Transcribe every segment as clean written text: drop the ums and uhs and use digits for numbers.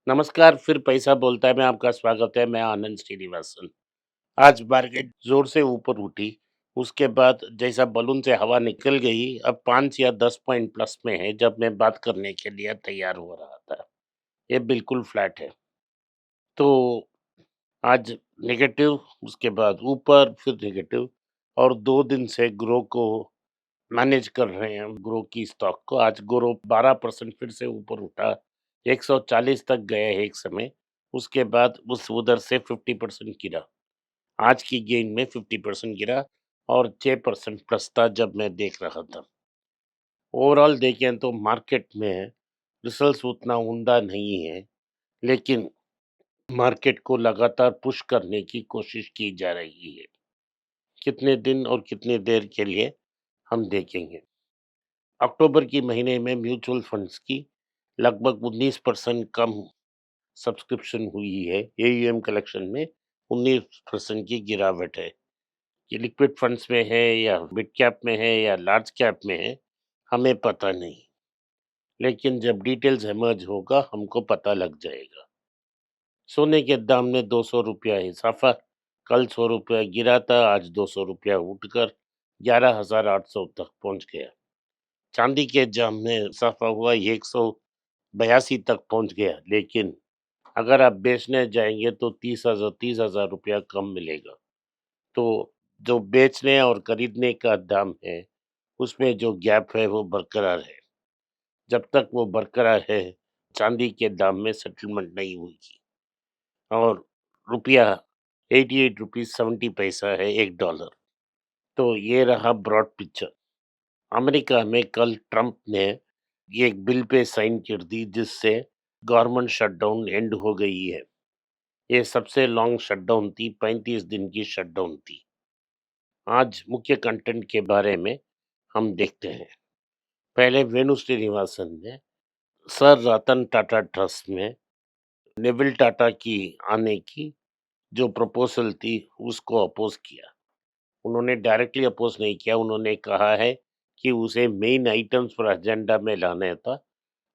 नमस्कार, फिर पैसा बोलता है में आपका स्वागत है। मैं आनंद श्रीनिवासन। आज मार्केट जोर से ऊपर उठी, उसके बाद जैसा बलून से हवा निकल गई, अब 5 या 10 पॉइंट प्लस में है जब मैं बात करने के लिए तैयार हो रहा था। ये बिल्कुल फ्लैट है। तो आज नेगेटिव, उसके बाद ऊपर, फिर नेगेटिव और 2 दिन से ग्रो को मैनेज कर रहे हैं हम ग्रो की स्टॉक को। आज ग्रो 12% फिर से ऊपर उठा, 140 तक गया है एक समय। उसके बाद उस उधर से 50% गिरा। आज की गेन में 50% गिरा और 6% प्लस था जब मैं देख रहा था। ओवरऑल देखें तो मार्केट में रिजल्ट्स उतना उम्दा नहीं है, लेकिन मार्केट को लगातार पुश करने की कोशिश की जा रही है। कितने दिन और कितने देर के लिए हम देखेंगे। अक्टूबर की महीने में म्यूचुअल फंड्स की लगभग 19% कम सब्सक्रिप्शन हुई है। एयूएम कलेक्शन में 19% की गिरावट है। ये लिक्विड फंड्स में है या मिड कैप में है या लार्ज कैप में है, हमें पता नहीं। लेकिन जब डिटेल्स इमर्ज होगा हमको पता लग जाएगा। सोने के दाम में 200 रुपया इजाफा। कल 100 रुपया गिरा था, आज 200 रुपया उठकर 11,800 तक पहुंच गया। चांदी के दाम में इजाफा हुआ, 182 तक पहुंच गया। लेकिन अगर आप बेचने जाएंगे तो 30,000 रुपया कम मिलेगा। तो जो बेचने और खरीदने का दाम है, उसमें जो गैप है वो बरकरार है। जब तक वो बरकरार है, चांदी के दाम में सेटलमेंट नहीं हुई। और रुपया 88 रुपीज 70 पैसा है एक डॉलर। तो ये रहा ब्रॉड पिक्चर। अमेरिका में कल ट्रंप ने ये एक बिल पे साइन कर दी जिससे गवर्नमेंट शटडाउन एंड हो गई है। ये सबसे लॉन्ग शटडाउन थी, 35 दिन की शटडाउन थी। आज मुख्य कंटेंट के बारे में हम देखते हैं। पहले वेणु श्रीनिवासन ने सर रतन टाटा ट्रस्ट में नेविल टाटा की आने की जो प्रपोजल थी उसको अपोज किया। उन्होंने डायरेक्टली अपोज नहीं किया, उन्होंने कहा है कि उसे मेन आइटम्स पर एजेंडा में लाना था,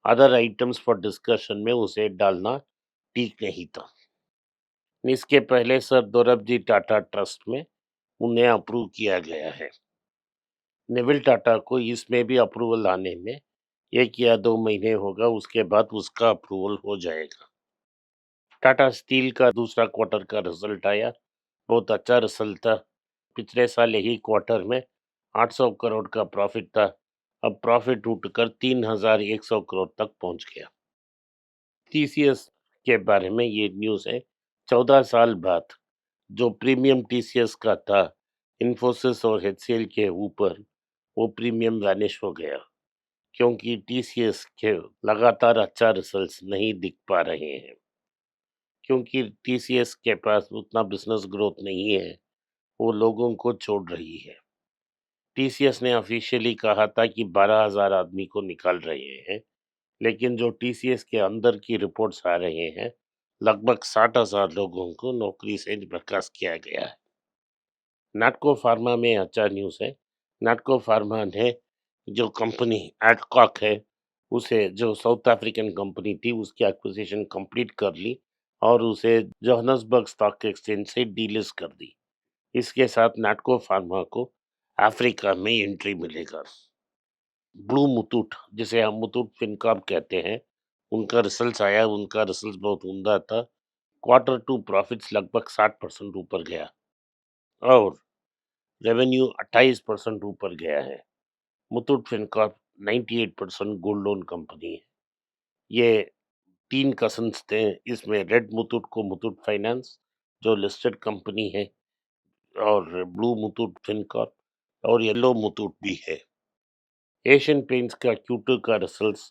अदर आइटम्स फॉर डिस्कशन में उसे डालना ठीक नहीं था। इसके पहले सर दोरबजी टाटा ट्रस्ट में उन्हें अप्रूव किया गया है। नेविल टाटा को इसमें भी अप्रूवल आने में 1 या 2 महीने होगा, उसके बाद उसका अप्रूवल हो जाएगा। टाटा स्टील का दूसरा क्वार्टर का रिजल्ट आया, बहुत अच्छा रिजल्ट था। पिछले साल यही क्वार्टर में 800 करोड़ का प्रॉफिट था। अब प्रॉफिट उठकर 3,100 करोड़ तक पहुंच गया। टीसीएस के बारे में ये न्यूज़ है, 14 साल बाद जो प्रीमियम टीसीएस का था इन्फोसिस और एचसीएल के ऊपर, वो प्रीमियम वैनिश हो गया क्योंकि टीसीएस के लगातार अच्छा रिजल्ट्स नहीं दिख पा रहे हैं, क्योंकि टीसीएस के पास उतना बिजनेस ग्रोथ नहीं है, वो लोगों को छोड़ रही है। टीसीएस ने ऑफिशियली कहा था कि 12,000 आदमी को निकाल रहे हैं, लेकिन जो टीसीएस के अंदर की रिपोर्ट्स आ रहे हैं, लगभग 60,000 लोगों को नौकरी से बर्खास्त किया गया है। नाटको फार्मा में अच्छा न्यूज़ है। नाटको फार्मा ने जो कंपनी एडकॉक है, उसे जो साउथ अफ्रीकन कंपनी थी उसकी एक्विजिशन कंप्लीट कर ली और उसे जोहान्सबर्ग स्टॉक एक्सचेंज से डीलिस्ट कर दी। इसके साथ नाटको फार्मा को अफ्रीका में एंट्री मिलेगा। ब्लू मुथूट, जिसे हम मुथूट फिनकॉर्प कहते हैं, उनका रिजल्ट आया, उनका रिजल्ट बहुत उम्दा था। क्वार्टर टू प्रॉफिट्स लगभग 60% ऊपर गया और रेवेन्यू 28% ऊपर गया है। Muthoot Fincorp 98% gold loan company है। ये 3 कज़न्स थे, इसमें रेड मुथूट को मुथूट फाइनेंस जो लिस्टेड कंपनी है, और ब्लू मुथूट फिनकॉर्प, और येलो मुथूट भी है। एशियन पेंट्स का Q2 का रिजल्ट्स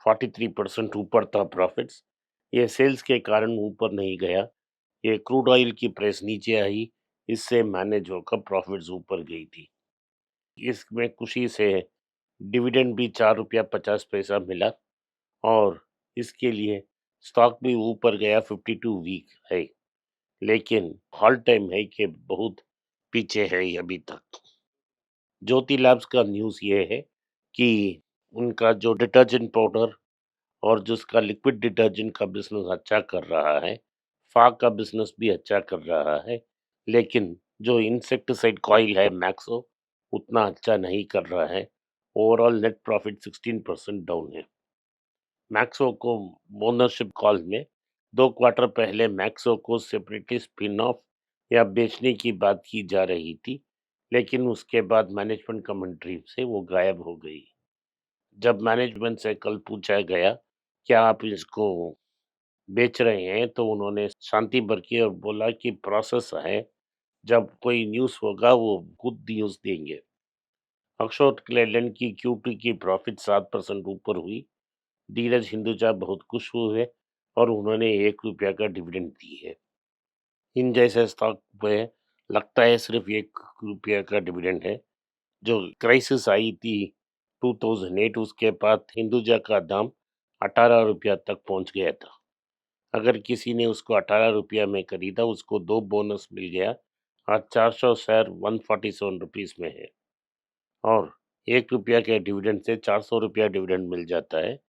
43% ऊपर था प्रॉफिट्स। ये सेल्स के कारण ऊपर नहीं गया, ये क्रूड ऑयल की प्राइस नीचे आई, इससे मैनेज होकर प्रॉफिट्स ऊपर गई थी। इसमें खुशी से डिविडेंड भी 4 रुपया 50 पैसा मिला और इसके लिए स्टॉक भी ऊपर गया, 52 वीक है, लेकिन ऑल टाइम है कि बहुत पीछे है अभी तक। ज्योति लैब्स का न्यूज़ ये है कि उनका जो डिटर्जेंट पाउडर और जिसका लिक्विड डिटर्जेंट का बिज़नेस अच्छा कर रहा है, फ़ा का बिज़नेस भी अच्छा कर रहा है, लेकिन जो इंसेक्टिसाइड कॉइल है मैक्सो, उतना अच्छा नहीं कर रहा है। ओवरऑल नेट प्रॉफिट 16% डाउन है। मैक्सो को ओनरशिप कॉल में 2 क्वार्टर पहले मैक्सो को सेपरेटली स्पिन ऑफ या बेचने की बात की जा रही थी, लेकिन उसके बाद मैनेजमेंट कमेंट्री से वो गायब हो गई। जब मैनेजमेंट से कल पूछा गया, क्या आप इसको बेच रहे हैं? तो उन्होंने शांति बरती और बोला कि प्रोसेस है, जब कोई न्यूज़ होगा वो खुद न्यूज़ देंगे। अशोक लेलैंड की क्यूटी की प्रॉफिट 7% ऊपर हुई। धीरज हिंदुजा बहुत खुश हुए और उन्होंने ₹1 का डिविडेंड दी है। इन जैसे स्टॉक में लगता है सिर्फ ₹1 का डिविडेंड है। जो क्राइसिस आई थी 2008 उसके बाद हिंदुजा का दाम ₹18 तक पहुंच गया था। अगर किसी ने उसको ₹18 में खरीदा उसको 2 बोनस मिल गया। आज 400 शेयर ₹147 में है और ₹1 के डिविडेंड से ₹400 डिविडेंड मिल जाता है।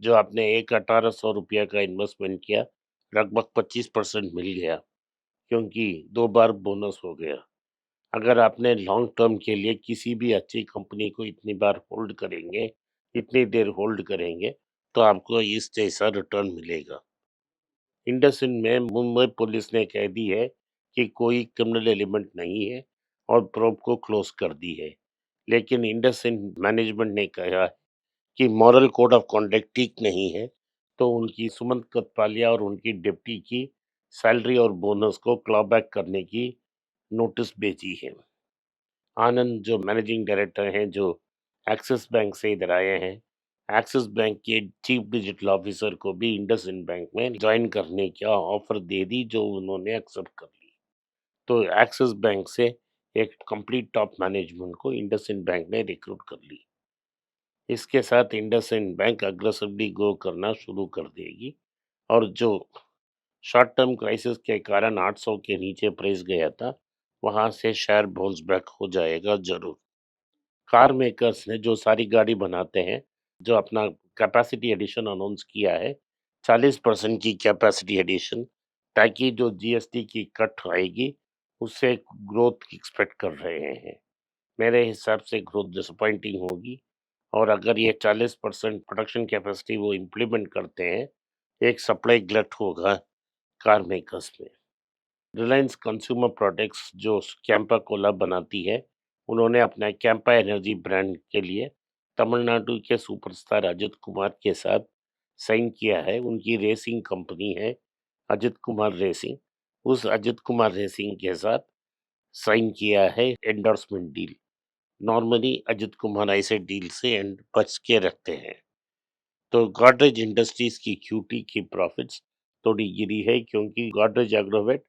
जो आपने एक ₹1800 का इन्वेस्टमेंट किया, लगभग 25% मिल गया क्योंकि 2 बार बोनस हो गया। अगर आपने लॉन्ग टर्म के लिए किसी भी अच्छी कंपनी को इतनी बार होल्ड करेंगे, इतनी देर होल्ड करेंगे, तो आपको इस जैसा रिटर्न मिलेगा। इंडसइंड में मुंबई पुलिस ने कह दी है कि कोई क्रिमिनल एलिमेंट नहीं है और प्रोब को क्लोज कर दी है। लेकिन इंडसइंड मैनेजमेंट ने कहा कि मॉरल कोड ऑफ कॉन्डक्ट ठीक नहीं है, तो उनकी सुमंत कथपालिया और उनकी डिप्टी की सैलरी और बोनस को क्लॉबैक करने की नोटिस भेजी है। आनंद जो मैनेजिंग डायरेक्टर हैं, जो एक्सिस बैंक से इधर आए हैं, एक्सिस बैंक के चीफ डिजिटल ऑफिसर को भी इंडसइंड बैंक में ज्वाइन करने का ऑफर दे दी, जो उन्होंने एक्सेप्ट कर ली। तो एक्सिस बैंक से एक कंप्लीट टॉप मैनेजमेंट को इंडसइंड बैंक ने रिक्रूट कर ली। इसके साथ इंडसइंड बैंक अग्रेसिवली ग्रो करना शुरू कर देगी और जो शॉर्ट टर्म क्राइसिस के कारण 800 के नीचे प्राइस गया था, वहां से शेयर बाउंस बैक हो जाएगा जरूर। कार मेकर्स ने जो सारी गाड़ी बनाते हैं, जो अपना कैपेसिटी एडिशन अनाउंस किया है, 40% की कैपेसिटी एडिशन, ताकि जो जीएसटी की कट आएगी उससे ग्रोथ एक्सपेक्ट कर रहे हैं। मेरे हिसाब से ग्रोथ डिसअपॉइंटिंग होगी और अगर ये 40% प्रोडक्शन कैपेसिटी वो इम्प्लीमेंट करते हैं, एक सप्लाई गलत होगा कार मेकर्स में। रिलायंस कंज्यूमर प्रोडक्ट्स जो कैंपा कोला बनाती है, उन्होंने अपना कैंपा एनर्जी ब्रांड के लिए तमिलनाडु के सुपरस्टार अजित कुमार के साथ साइन किया है। उनकी रेसिंग कंपनी है अजित कुमार रेसिंग। उस अजित कुमार रेसिंग के साथ साइन किया है endorsement deal. Normally Ajit Kumar ऐसे डील से एंड बच के रखते हैं। तो गॉडरेज इंडस्ट्रीज की क्यूटी की प्रॉफिट्स थोड़ी गिरी है क्योंकि गॉडरेज एग्रोवेट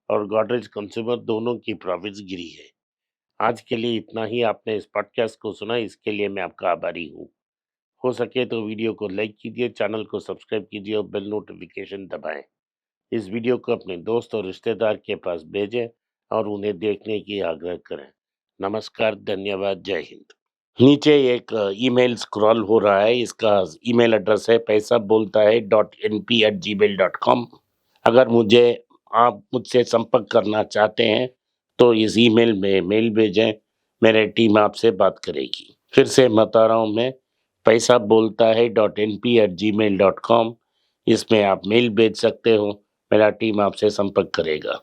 और गॉडरेज कंज्यूमर दोनों की प्रॉफिट्स गिरी है। आज के लिए इतना ही। आपने इस पॉडकास्ट को सुना, इसके लिए मैं आपका आभारी हूँ। हो सके तो वीडियो को लाइक कीजिए, चैनल को सब्सक्राइब कीजिए और बेल नोटिफिकेशन दबाएं। इस वीडियो को अपने दोस्त और रिश्तेदार के पास भेजें और उन्हें देखने की आग्रह करें। नमस्कार, धन्यवाद, जय हिंद। नीचे एक ईमेल स्क्रॉल हो रहा है, इसका ईमेल एड्रेस है पैसा बोलता है .np@gmail.com। अगर आप मुझसे संपर्क करना चाहते हैं तो इस ईमेल में मेल भेजें, मेरी टीम आपसे बात करेगी। फिर से बता रहा हूँ मैं, पैसा बोलता है .np@gmail.com। इसमें आप मेल भेज सकते हो, मेरा टीम आपसे संपर्क करेगा।